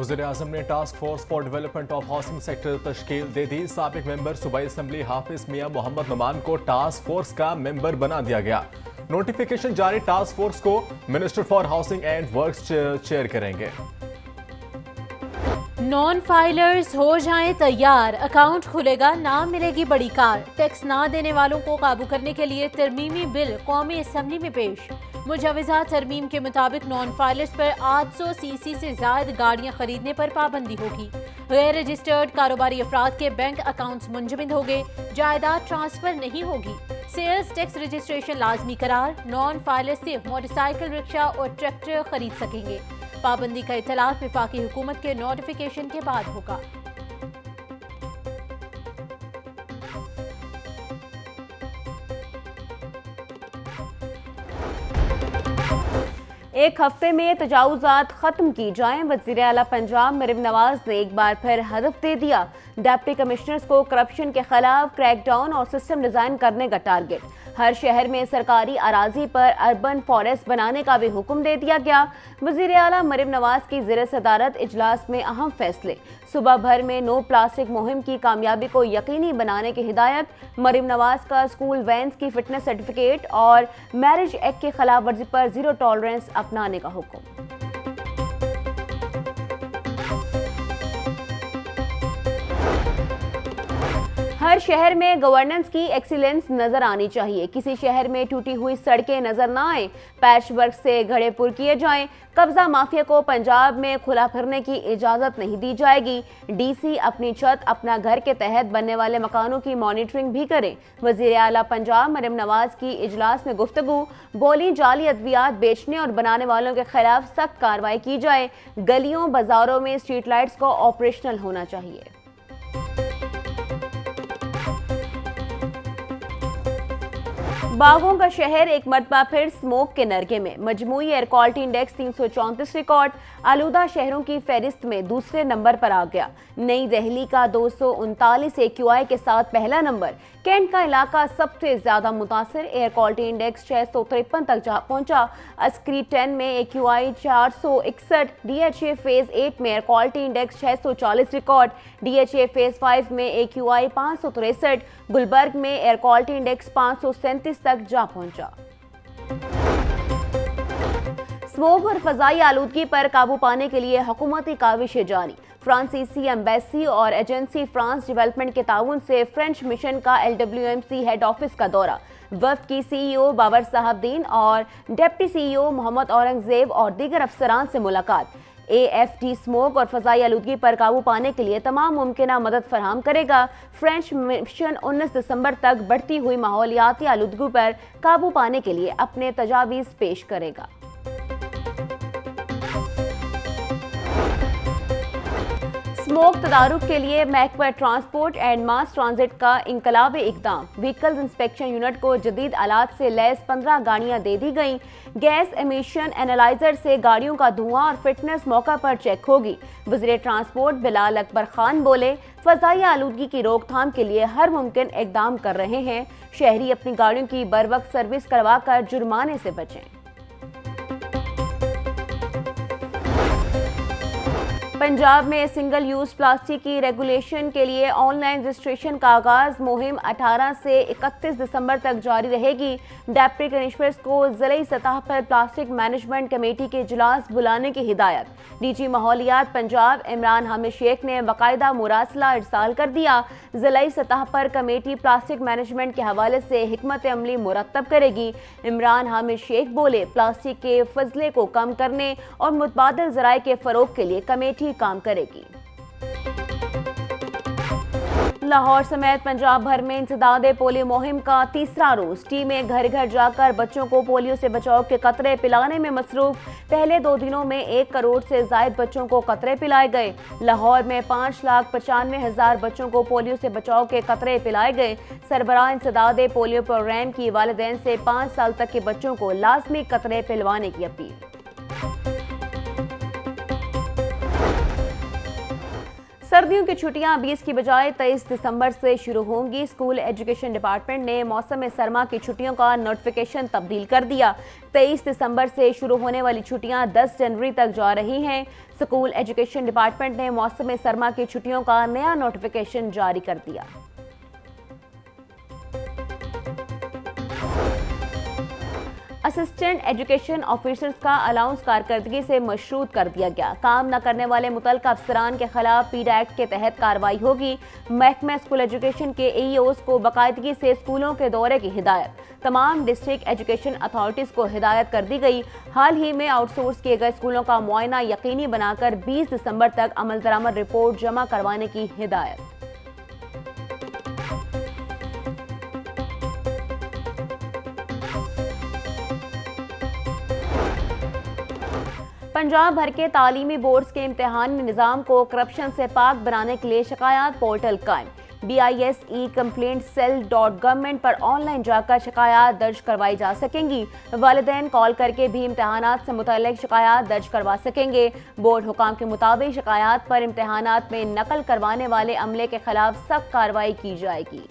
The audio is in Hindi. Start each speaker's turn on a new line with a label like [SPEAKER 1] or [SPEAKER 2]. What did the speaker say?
[SPEAKER 1] वज़ीर-ए-आज़म ने task force for development of housing sector तश्कील दे दी। साबिक मेंबर सूबाई असम्बली हाफिज मियां मोहम्मद नुमान को टास्क फोर्स का मेंबर बना दिया गया। नोटिफिकेशन जारी, टास्क फोर्स को minister for housing and works chair करेंगे।
[SPEAKER 2] नॉन फाइलर्स हो जाएं तैयार, अकाउंट खुलेगा, ना मिलेगी बड़ी कार। टैक्स ना देने वालों को काबू करने के लिए तरमीमी बिल कौमी असम्बली में पेश। मुजवजा तरमीम के मुताबिक नॉन फाइलर्स पर 800 सीसी से ज्यादा गाड़ियां खरीदने पर पाबंदी होगी। गैर रजिस्टर्ड कारोबारी अफराद के बैंक अकाउंट्स मुंजमद हो गए, जायदाद ट्रांसफर नहीं होगी। सेल्स टैक्स रजिस्ट्रेशन लाजमी करार, नॉन फाइलर्स सिर्फ मोटरसाइकिल, रिक्शा और ट्रैक्टर खरीद सकेंगे। पाबंदी का इतलाक वफाकी हुकूमत के नोटिफिकेशन के बाद होगा।
[SPEAKER 3] एक हफ्ते में तजावुजात खत्म की जाएं, वज़ीर आला पंजाब मरीम नवाज ने एक बार फिर हदफ दे दिया। डिप्टी कमिश्नर्स को करप्शन के खिलाफ क्रैकडाउन और सिस्टम डिजाइन करने का टारगेट। हर शहर में सरकारी अराजी पर अर्बन फॉरेस्ट बनाने का भी हुक्म दे दिया गया। वज़ीर आला मरीम नवाज की ज़ेर सदारत इजलास में अहम फैसले। सुबह भर में नो प्लास्टिक मुहिम की कामयाबी को यकीनी बनाने की हिदायत। मरीम नवाज का स्कूल वैन्स की फिटनेस सर्टिफिकेट और मैरिज एक्ट की खिलाफ वर्जी पर जीरो टॉलरेंस अपनाने का हुक्म। हर शहर में गवर्नेंस की एक्सीलेंस नजर आनी चाहिए। किसी शहर में टूटी हुई सड़कें नजर ना आए, पैच वर्क से घड़े पुर किए जाएं। कब्जा माफिया को पंजाब में खुला फिरने की इजाजत नहीं दी जाएगी। डीसी अपनी छत, अपना घर के तहत बनने वाले मकानों की मॉनिटरिंग भी करें। वज़ीर आला पंजाब मरीम नवाज की इजलास में गुफ्तगू। बोली जाली अद्वियात बेचने और बनाने वालों के खिलाफ सख्त कार्रवाई की जाए। गलियों बाजारों में स्ट्रीट लाइट्स को ऑपरेशनल होना चाहिए। बागों का शहर एक मरतबा फिर स्मोक के नरके में। मजमूई एयर क्वालिटी इंडेक्स 334 रिकॉर्ड आलूदा शहरों की फहरिस्त में दूसरे नंबर पर आ गया। नई दिल्ली का 239 AQI के साथ पहला नंबर। कैंट का इलाका सबसे ज्यादा मुतासर, एयर क्वालिटी इंडेक्स 653 तक जा पहुंचा। अस्करी 10 में AQI 461, DHA फेज 8 में air quality index 640 record. DHA phase 5 में AQI 563, गुलबर्ग में एयर क्वालिटी इंडेक्स 537 तक जा पहुंचा। स्मोक और फजाई आलूदगी पर काबू पाने के लिए हुकूमती काविशें जारी। फ्रांसीसी एम्बेसी और एजेंसी फ्रांस डेवलपमेंट के ताउन से फ्रेंच मिशन का LWMC हेड ऑफिस का दौरा। वफ्द की CEO बाबर साहबदीन और डिप्टी CEO मोहम्मद औरंगजेब और दीगर अफसरान से मुलाकात। AFD स्मोक और फजाई आलूदगी पर काबू पाने के लिए तमाम मुमकिना मदद फराहम करेगा। फ्रेंच मिशन 19 दिसंबर तक बढ़ती हुई माहौलियाती आलूदगी पर काबू पाने के लिए अपने तजावीज़ पेश करेगा। स्मोक तदारुक के लिए महकमा ट्रांसपोर्ट एंड मास ट्रांजिट का इनकलाबी इकदाम। व्हीकल्स इंस्पेक्शन यूनिट को जदीद आलात से लैस 15 गाड़ियां दे दी गईं। गैस एमिशन एनालाइजर से गाड़ियों का धुआं और फिटनेस मौका पर चेक होगी। वज़ीर ट्रांसपोर्ट बिलाल अकबर खान बोले, फजाई आलूदगी की रोकथाम के लिए हर मुमकिन इकदाम कर रहे हैं। शहरी अपनी गाड़ियों की बरवक्त सर्विस करवाकर जुर्माने से बचें। पंजाब में सिंगल यूज प्लास्टिक की रेगुलेशन के लिए ऑनलाइन रजिस्ट्रेशन का आगाज। मुहिम 18 से 31 दिसंबर तक जारी रहेगी। डिप्टी कमिश्नर्स को जिला सतह पर प्लास्टिक मैनेजमेंट कमेटी के इजलास बुलाने की हिदायत। DG माहौलियात पंजाब इमरान हामिद शेख ने बाकायदा मुरासला इरसाल कर दिया। जिला सतह पर कमेटी प्लास्टिक मैनेजमेंट के हवाले से हिकमत अमली मुरतब करेगी। इमरान हामिद शेख बोले, प्लास्टिक के फजले को कम करने और मुतबादिल ज़राए के फरोग के लिए कमेटी काम करेगी। लाहौर समेत पंजाब भर में इंसदादे पोलियो मुहिम का तीसरा रोज। टीमें घर घर जाकर बच्चों को पोलियो से बचाव के कतरे पिलाने में मसरूफ। पहले 2 दिनों में 1 करोड़ से ज्यादा बच्चों को कतरे पिलाए गए। लाहौर में 5,95,000 बच्चों को पोलियो से बचाव के कतरे पिलाए गए। सरबराह इंसदादे पोलियो प्रोग्राम की वालिदैन से 5 साल तक के बच्चों को लाजमी कतरे पिलवाने की अपील। सर्दियों की छुट्टियां 20 की बजाय 23 दिसंबर से शुरू होंगी। स्कूल एजुकेशन डिपार्टमेंट ने मौसम सरमा की छुट्टियों का नोटिफिकेशन तब्दील कर दिया। 23 दिसंबर से शुरू होने वाली छुट्टियां 10 जनवरी तक जा रही हैं। स्कूल एजुकेशन डिपार्टमेंट ने मौसम सरमा की छुट्टियों का नया नोटिफिकेशन जारी कर दिया। असिस्टेंट एजुकेशन ऑफिसर्स का अलाउंस कारकर्दगी से मशरूत कर दिया गया। काम न करने वाले मुतल्लिका अफसरान के खिलाफ पीड एक्ट के तहत कार्रवाई होगी। महकमा स्कूल एजुकेशन के AEOs को बाकायदगी से स्कूलों के दौरे की हिदायत। तमाम डिस्ट्रिक्ट एजुकेशन अथॉरिटीज को हिदायत कर दी गई। हाल ही में आउटसोर्स किए गए स्कूलों का मुआयना यकीनी बनाकर 20 दिसंबर तक अमल दरामद रिपोर्ट जमा करवाने की हिदायत। पंजाब भर के तालीमी बोर्ड्स के इम्तिहानी निज़ाम को करप्शन से पाक बनाने के लिए शिकायत पोर्टल कायम। BISE कंप्लेंट सेल .गवर्नमेंट पर ऑनलाइन जाकर शिकायत दर्ज करवाई जा सकेंगी। वालिदैन कॉल करके भी इम्तिहानात से मुतल्लिक शिकायत दर्ज करवा सकेंगे। बोर्ड हुकाम के मुताबिक शिकायत पर इम्तिहानात में नकल करवाने वाले अमले के खिलाफ सख्त कार्रवाई की जाएगी।